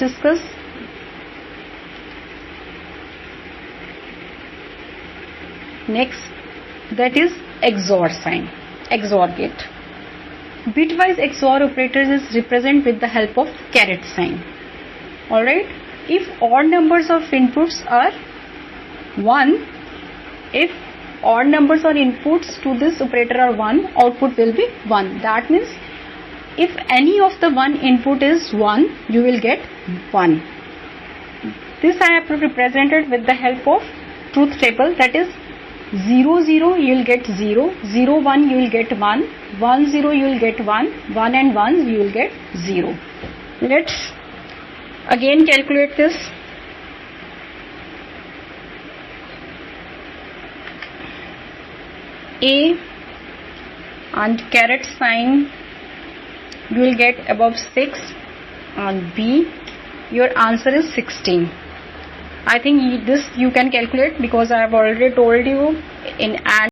discuss. Next, that is XOR sign, XOR gate. Bitwise XOR operators is represented with the help of caret sign. Alright, if odd numbers of inputs are 1, if odd numbers or inputs to this operator are 1, output will be 1. That means if any of the one input is 1, you will get 1. This I have represented with the help of truth table, that is 0 0 you will get 0, 0 1 you will get 1, 1 0 you will get 1, 1 and 1 you will get 0. Let's again calculate this. A and caret sign you will get above 6, and B your answer is 16. I think this you can calculate because I have already told you in and